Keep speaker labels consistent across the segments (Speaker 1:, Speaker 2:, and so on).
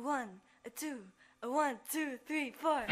Speaker 1: one, a two, a 1, 2, 3, 4.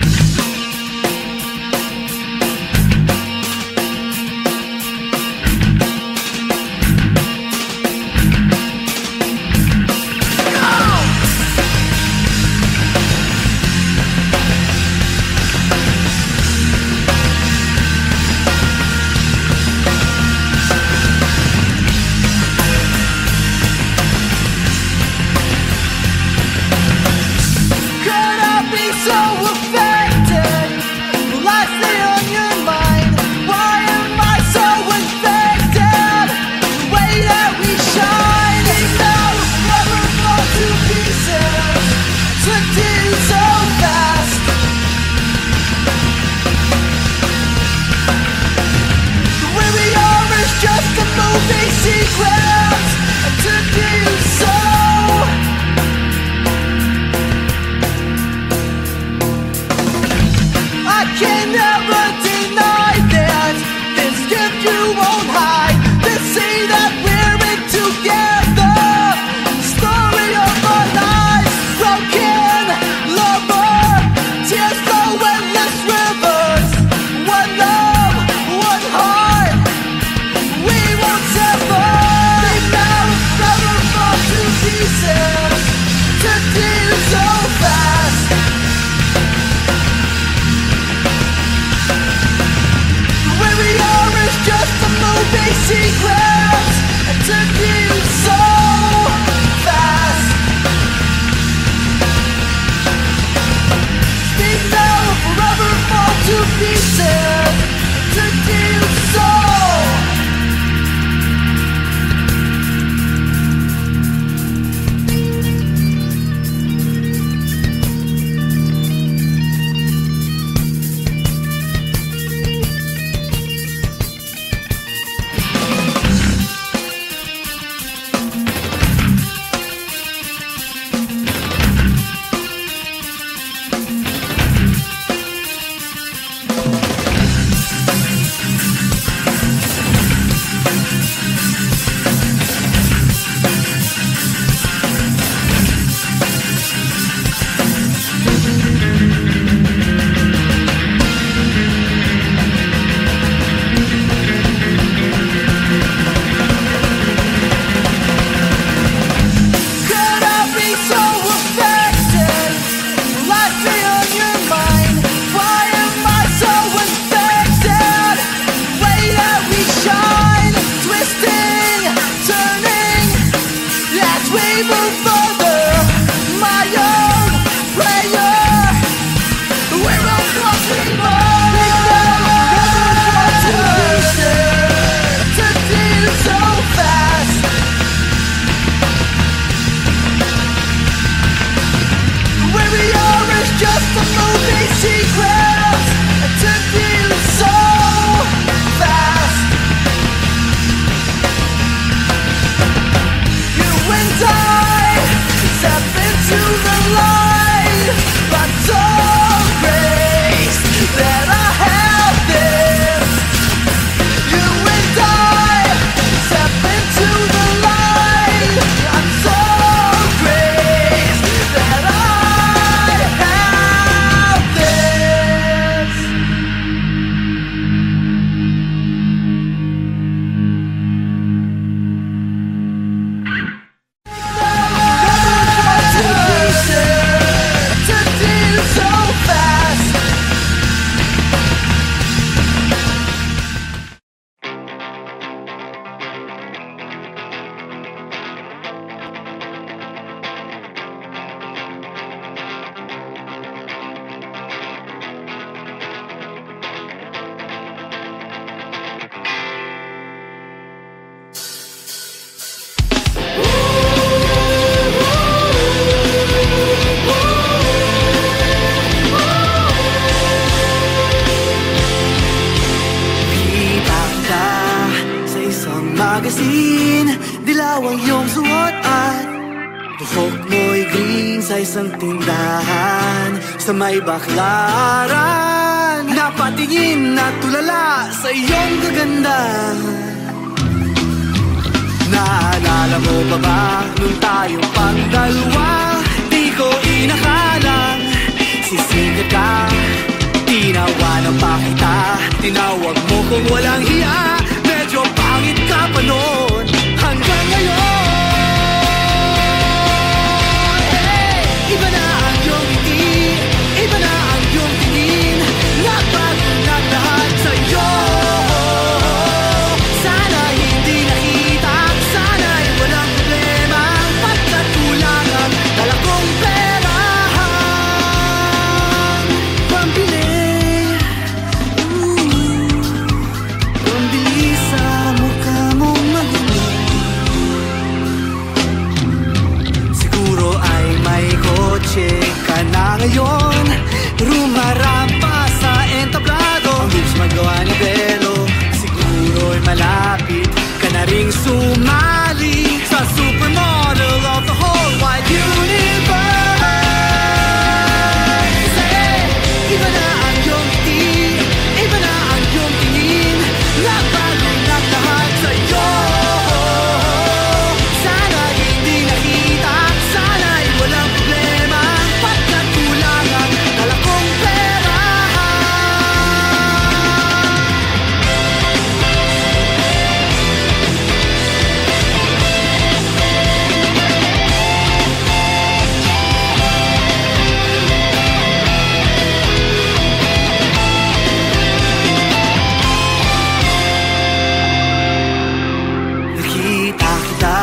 Speaker 2: Dilaw ang iyong suot at buhok mo'y green sa isang tindahan sa may Baklaran. Napatingin at tulala sa iyong kagandahan. Naalala mo pa ba nung tayong pang-dalawa? Di ko Tinawag mo kung walang hiya, medyo pangit ka pa noon. Hanggang ngayon, hey! Iba na ang iyong ngiti, iba na ang iyong tingin. Nagbago na lahat sa'yo. Sana hindi nakita, sana'y walang problema, pagkat kulang ang dala kong pera. Pambili, pambili sa mukha mong magulo. Siguro ay may kotse ka na ngayon, rumarampa sa entablado. Ang lips magawa ni Belo, siguro'y malapit ka na ring sumali sa supermodel of the whole wide universe. Hey! Iba na ang iyong ngiti, iba na ang iyong tingin. Nagbago na lahat sa'yo. Sana hindi nakita, sana'y walang problema, pagkat kulang ang dala kong pera. Nakita kita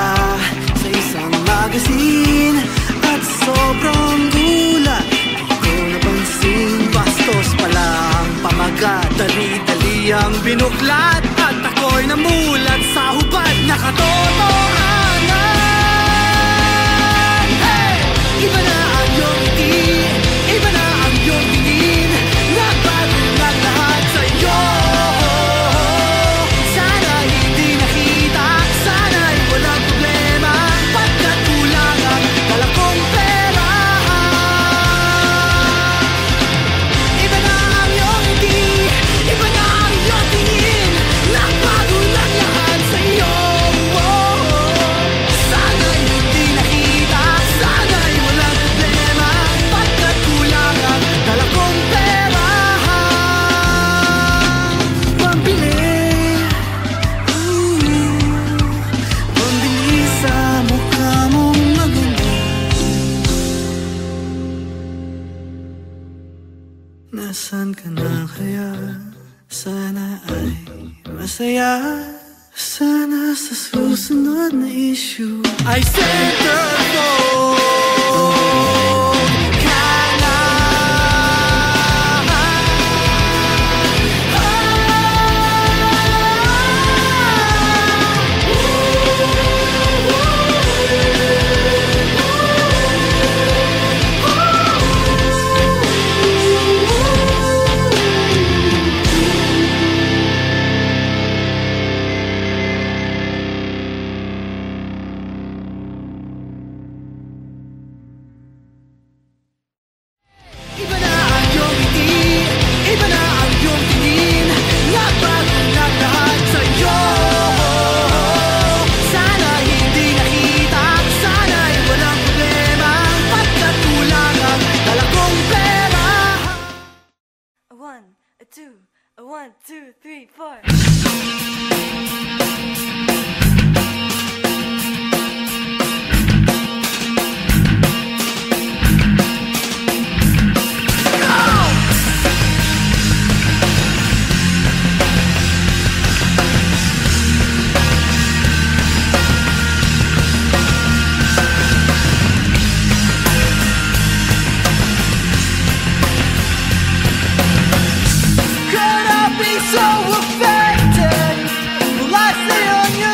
Speaker 2: sa isang magazine at sobrang gulat, di ko napansin. Bastos pala ang pamagat, dali-dali ang binuklat, at ako'y namulat sa hubad na katotohanan. Hey! Iba na ang iyong ngiti, iba na ang iyong tingin. Nagbago na lahat sa'yo. Sana hindi nakita, sana'y walang problema, pagkat kulang ang dala kong pera. Iba na ang iyong ngiti, iba na ang iyong tingin. Nagbago na lahat sa'yo. Sana'y hindi nakita, sana'y walang problema, pagkat kulang ang dala kong pera. Pambili, pambili sa mukha mong maganda. Nasaan ka na kaya? Sana ay masaya. Sana sa susunod na issue ay centerfold ka na. Iba na ang iyong ngiti, iba na ang iyong tingin. Nagbago na lahat sa'yo. Sana hindi nakita, sana'y walang problema, pagkat kulang ang dala kong pera.
Speaker 1: A one, a two, a 1, 2, 3, 4.
Speaker 2: Could I be so affected? Will I stay on your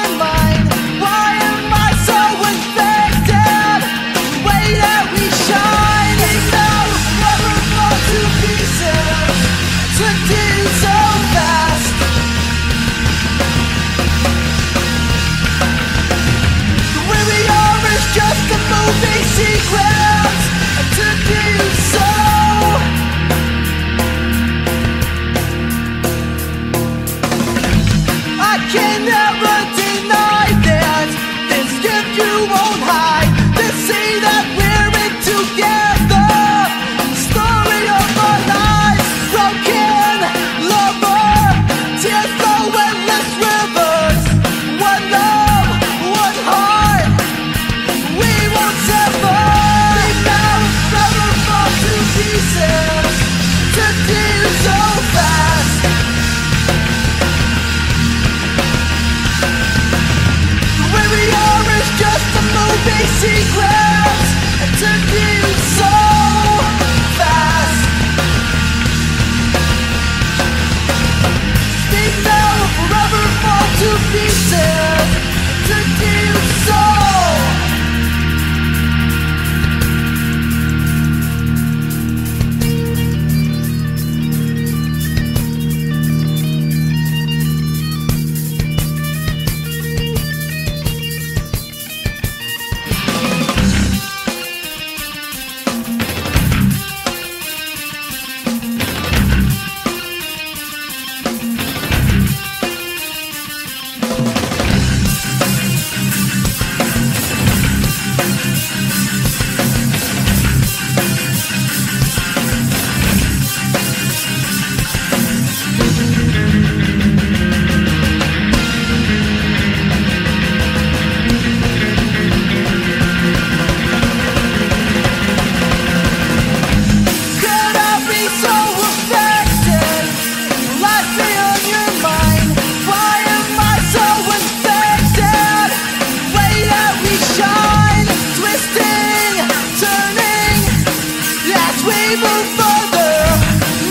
Speaker 2: even further.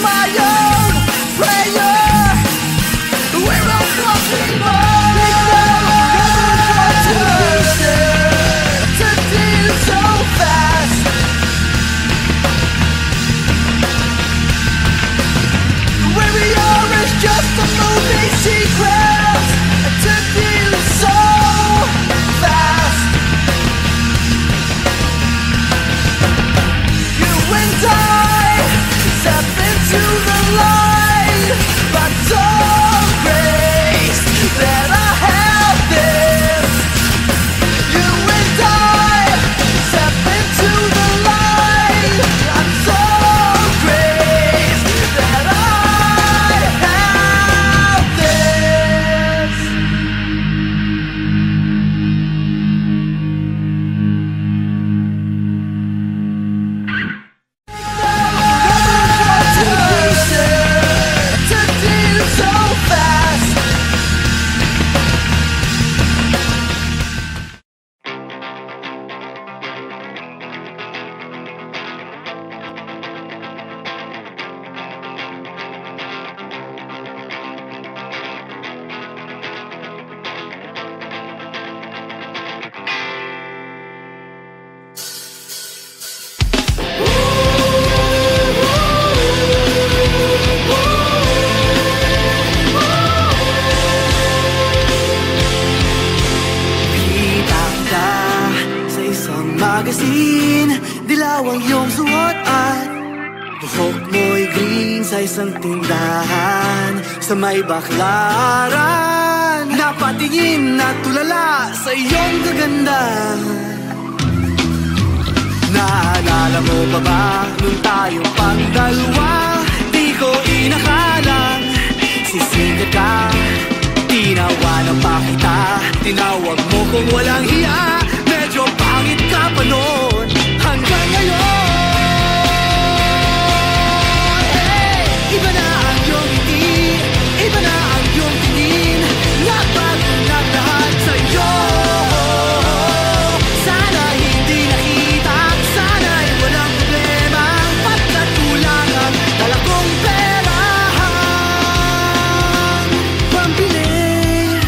Speaker 2: My own prayer, we're all crossing to deal so fast. Where we are is just a movie sequence to deal so fast. You and I step into the light, but don't grace that I have this. You and I step into the light, I'm so grace that I have this. To deal so fast. Kita kita sa isang magazine, dilaw ang iyong suot at buhok mo'y green sa isang tindahan sa may Baklaran. Napatingin at tulala sa iyong kagandahan. Naalala mo pa ba nung tayo pang dalawa? Di ko inakalang sisikat ka. Tinawanan pa kita, tinawag mo kung walang hiya. Medyo pangit ka pa noon hanggang ngayon. Hey! Iba na ang iyong ngiti, iba na ang iyong tingin. Nagbago na lahat sa'yo. Sana hindi nakita, sana'y walang problema. Pagkat kulang ang dala kong pera. Pambili,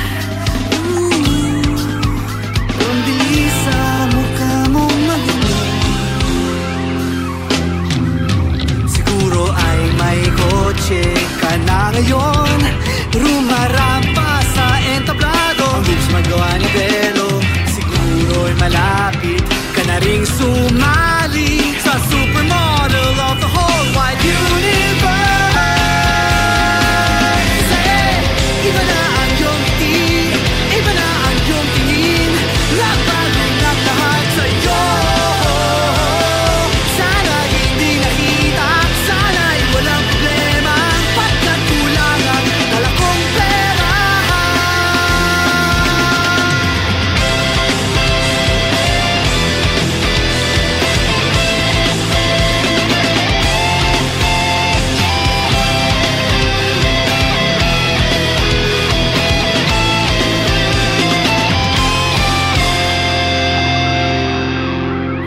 Speaker 2: pambili sa mukha mong maganda. Siguro ay may kotse ka na ngayon, rumarampa sa entablado. Ang bilis magawa ni Belo, siguro'y malapit ka na ring sumali sa supermodel of the whole wide universe. Hey! Iba na ang iyong ngiti, iba na ang iyong tingin. Nagbago na lahat sa'yo. Sana hindi nakita, sana'y walang problema. Pagkat kulang ang dala kong pera.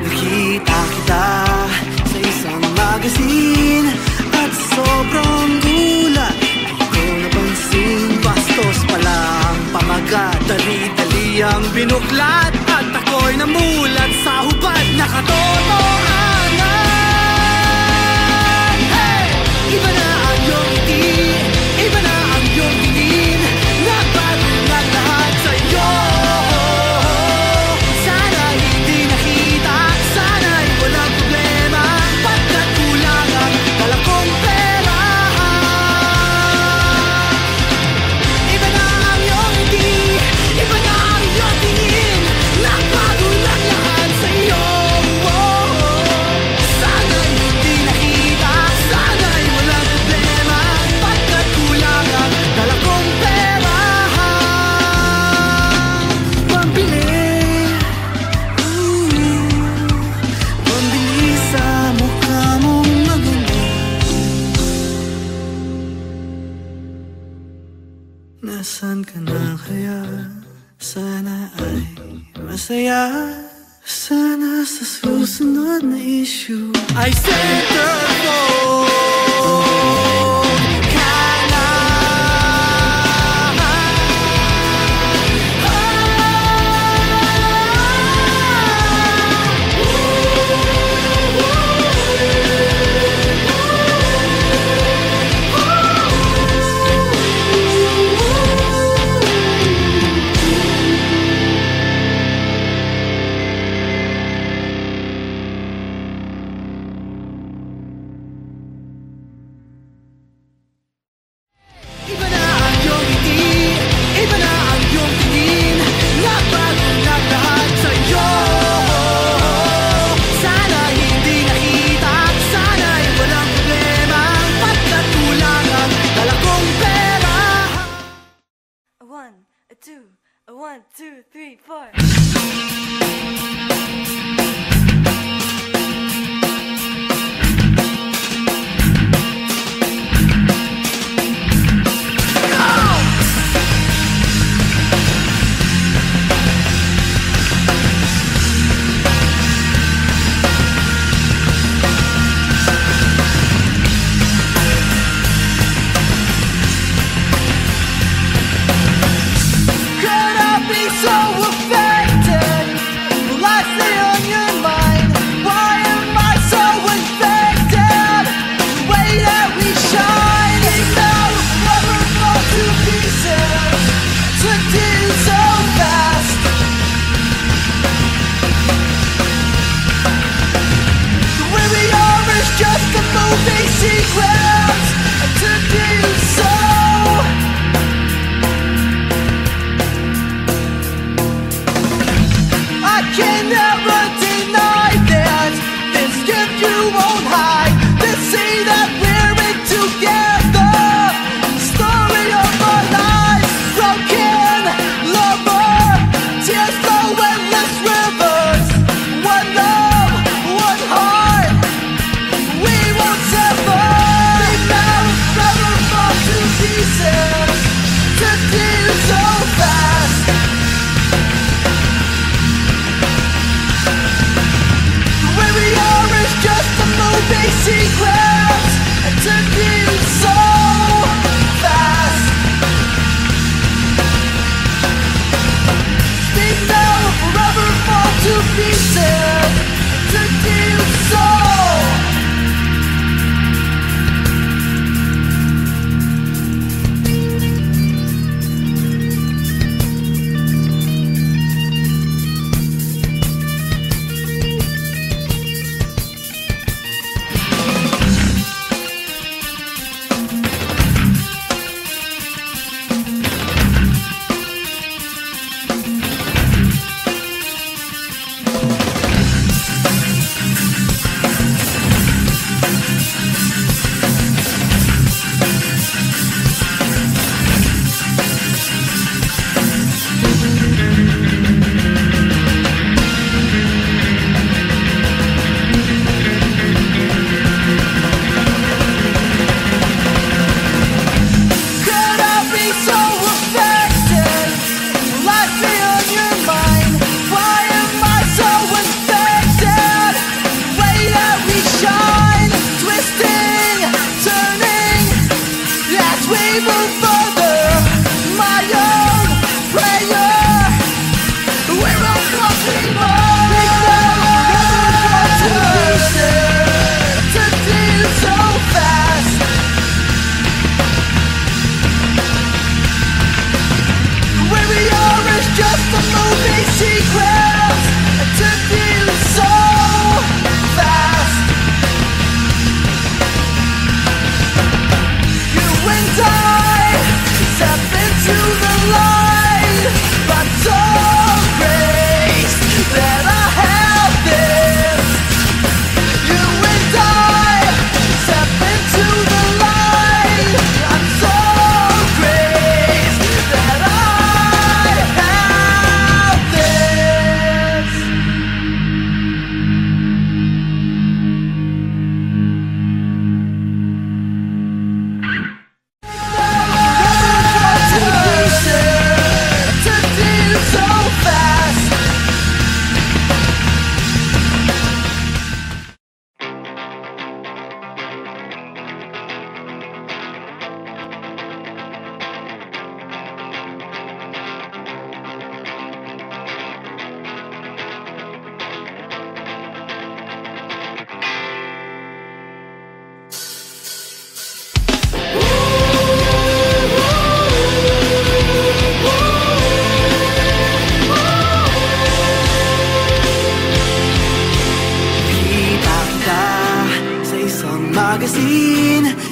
Speaker 2: Nakita kita sa isang magazine at sobrang gulat. Di ko napansin, bastos pala ang pamagat. Dali-dali ang binuklat at ako'y namulat sa hubad na katotohanan. Hey! Iba na ang iyong ngiti, iba na ang iyong tingin. Nagbago na lahat sa'yo. Sana hindi nakita, sana'y walang problema. Pagkat kulang ang dala kong pera. Iba na ang iyong ngiti, iba na ang iyong tingin. Nagbago na lahat sa'yo. Sana'y hindi nakita, sana'y walang problema. Pagkat kulang ang dala kong pera. Pambili, pambili sa mukha mong maganda. Nasaan ka na kaya? Sana ay masaya. Sana sa susunod na issue ay center
Speaker 1: 4.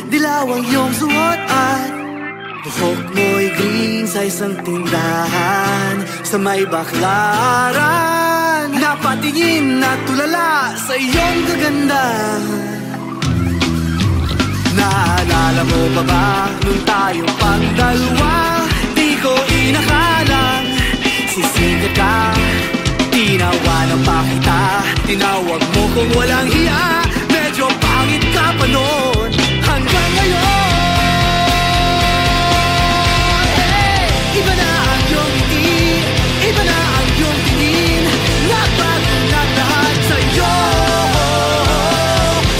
Speaker 2: Dilaw ang iyong suot at buhok mo'y green sa isang tindahan sa may Baklaran. Napatingin at tulala sa iyong kagandahan. Naalala mo pa ba nung tayong pagdalawa? Di ko inakalang sisikat ka ginawa ng pa kita. Tinawag mo kung walang hiya, medyo pangit ka pa noon hanggang ngayon. Iba na ang iyong ngiti, iba na ang iyong tingin, nagbago na lahat sa'yo.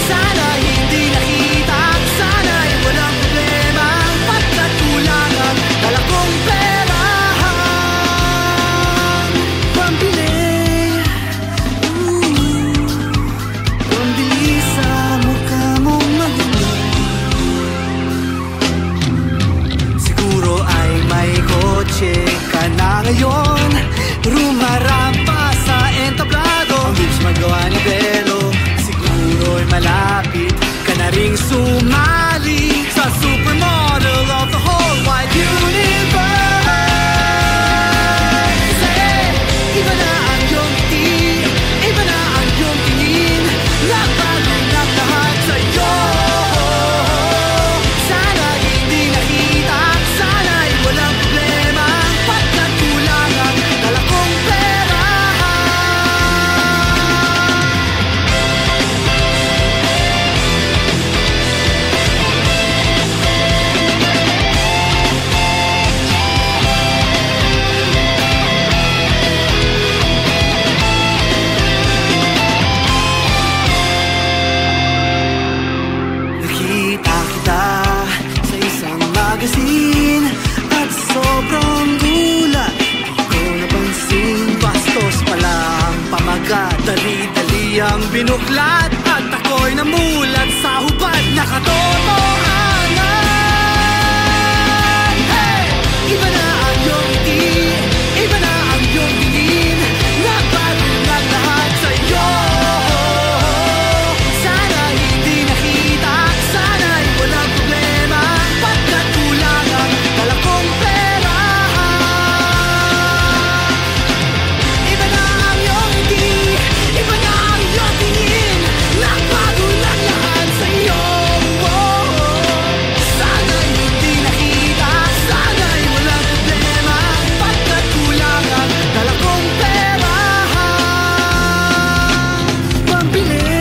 Speaker 2: Sana hindi nakita, sana'y walang problema, pagkat kulang ang dala kong pera. Pambili, pambili sa mukha mong maganda. Siguro ay may kotse ka na ngayon, rumarampa sa entablado. Ang bilis magawa ni Belo, siguro'y malapit ka na ring sumali sa supermodel of the whole wide universe. Iba na ang iyong ngiti, iba na ang iyong tingin, nagbago na lahat sa'yo. Sana hindi nakita, sana'y walang problema, pagkat kulang ang dala kong pera. Nakita kita sa isang magazine at sobrang gulat, di ko napansin. Bastos pala ang pamagat, dali-dali ang binuklat, at ako'y namulat sa hubad na katotohanan. Hey! Iba na ang iyong ngiti, iba na ang iyong tingin, nagbago na lahat sa'yo. Sana hindi nakita, sana'y walang problema, pagkat kulang ang dala kong pera. Iba na ang iyong ngiti, iba na ang iyong tingin, nagbago na lahat sa'yo. Sana'y hindi nakita, sana'y walang problema, pagkat kulang ang dala kong pera. Pambili,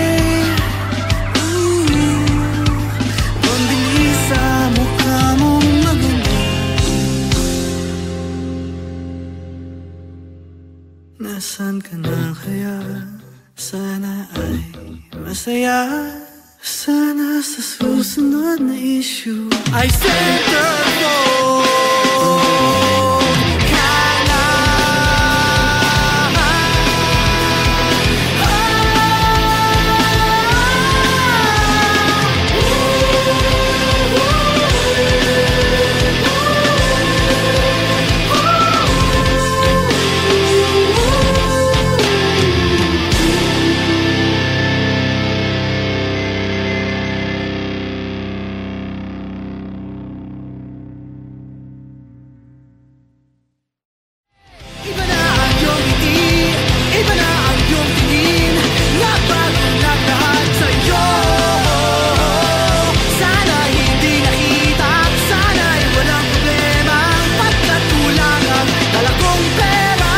Speaker 2: pambili sa mukha mong maganda. Nasaan ka na kaya? Sana ay masaya. Sana sa susunod na issue ay centerfold ka na. Iba na ang iyong ngiti, iba na ang iyong tingin, nagbago na lahat sa'yo. Sana hindi nakita, sana'y walang problema, pagkat kulang ang dala kong pera.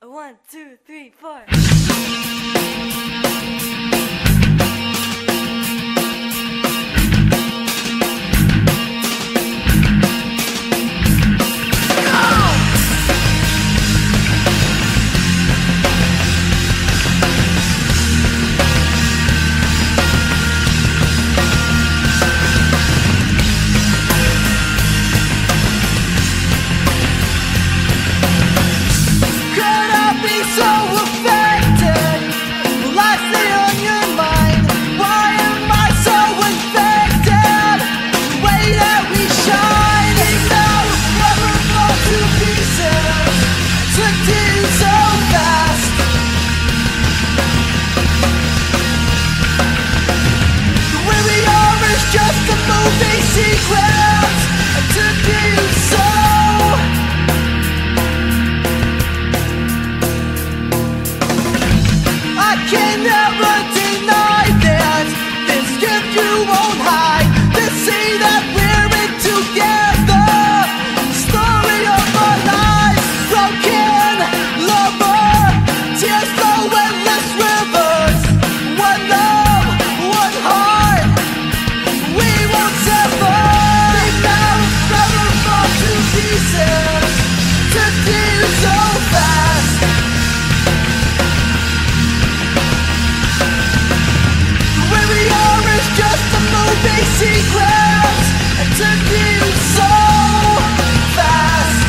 Speaker 1: 1, 2, 3, 4.
Speaker 2: Could I be so affected? Will I stay on your mind? Why am I so infected? The way that we shine is now never fall to pieces. Took to you so fast. The way we are is just a movie sequence. I took to you so. I can never deny that this gift you won't hide. They say that we're in together. Story of our lives broken. movie sequence. It took you so fast.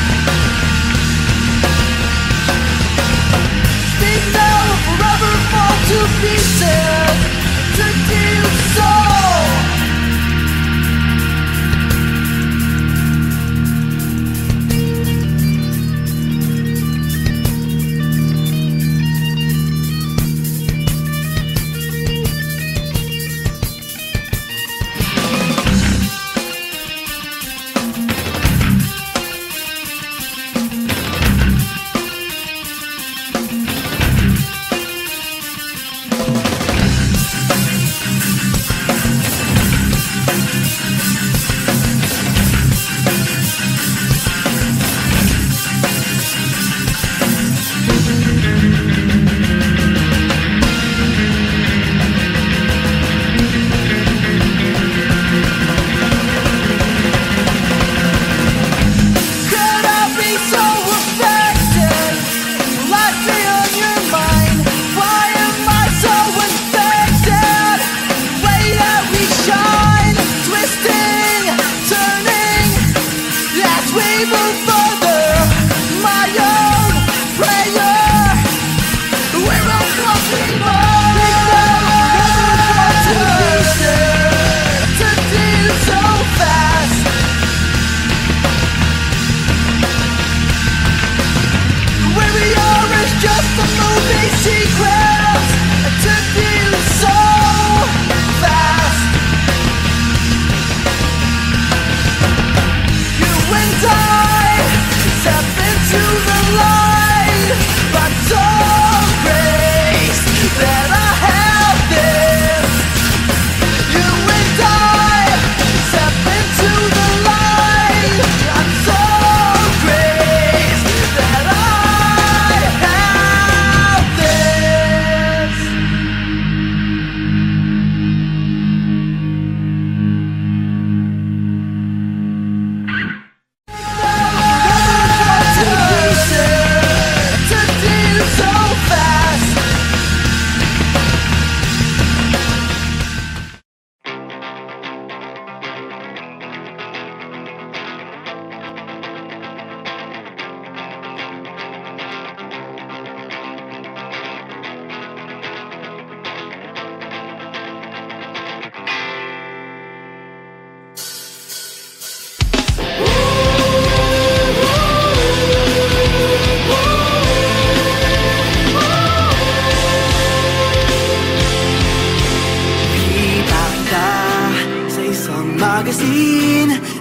Speaker 2: Speak now or forever fall to pieces. It took you so.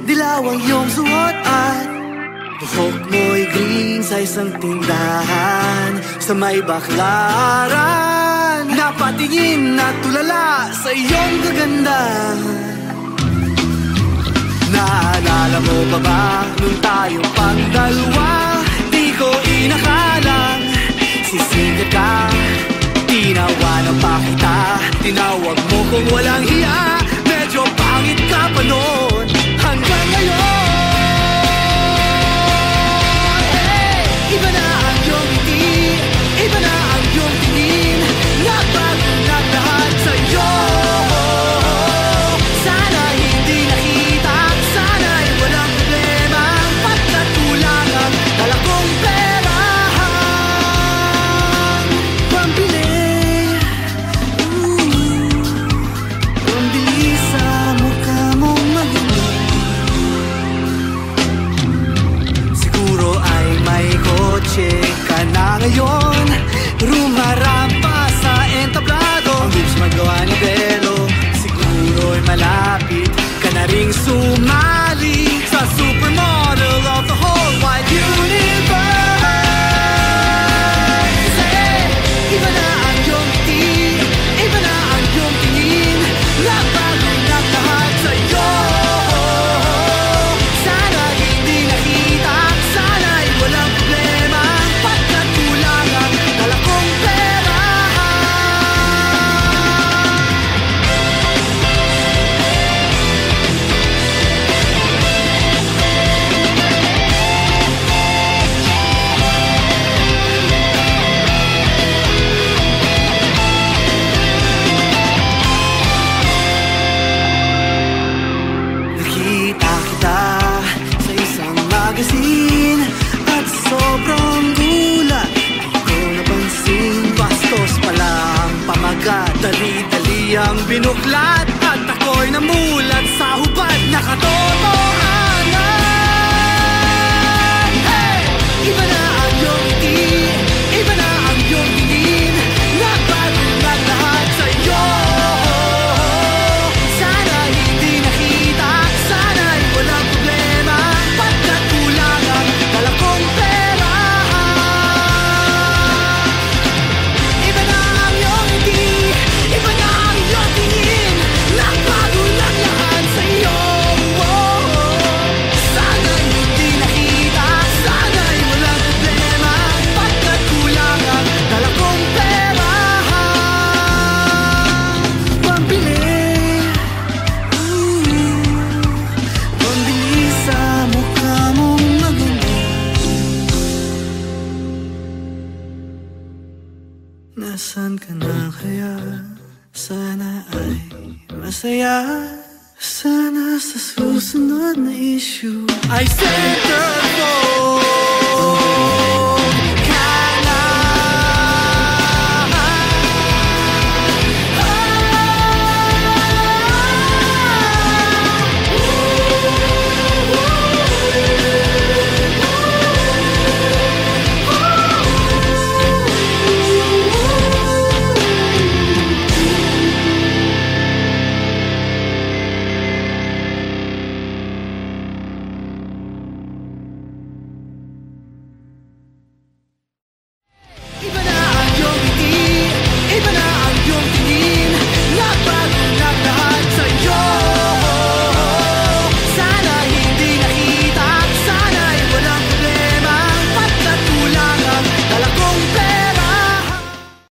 Speaker 2: Dilaw ang iyong suot at buhok mo'y green sa isang tindahan sa may Baklaran. Napatingin at tulala sa iyong kagandahan. Naalala mo pa ba nung tayong pagdalawa? Di ko inakalang sisikat ka. Tinawanan pa kita, tinawag mo kung walang hiya. Medyo pangit ka pa noon hanggang ngayon. Hey! Iba na ang iyong ngiti, iba na ang iyong tingin. Nagbago na lahat sa'yo. Sana hindi nakita, sana'y walang problema. Pagkatulang ang dala kong pera pambili, pambili. ang binuklat at ako'y namulat sa hubad na katotohanan. Hey! Iba na ang iyong ngiti, iba na ang iyong tingin, nagbago na lahat sa'yo. Sana hindi nakita, sana'y walang problema, pagkat kulang ang dala kong pera. Iba na ang iyong ngiti, iba na ang iyong tingin, nagbago na lahat sa'yo. Sana'y hindi nakita, sana'y walang problema, pagkat kulang ang dala kong pera. Pambili sa mukha mong maganda. Nasaan ka na kaya? Sana ay masaya. Sana sa susunod na issue ay center phone.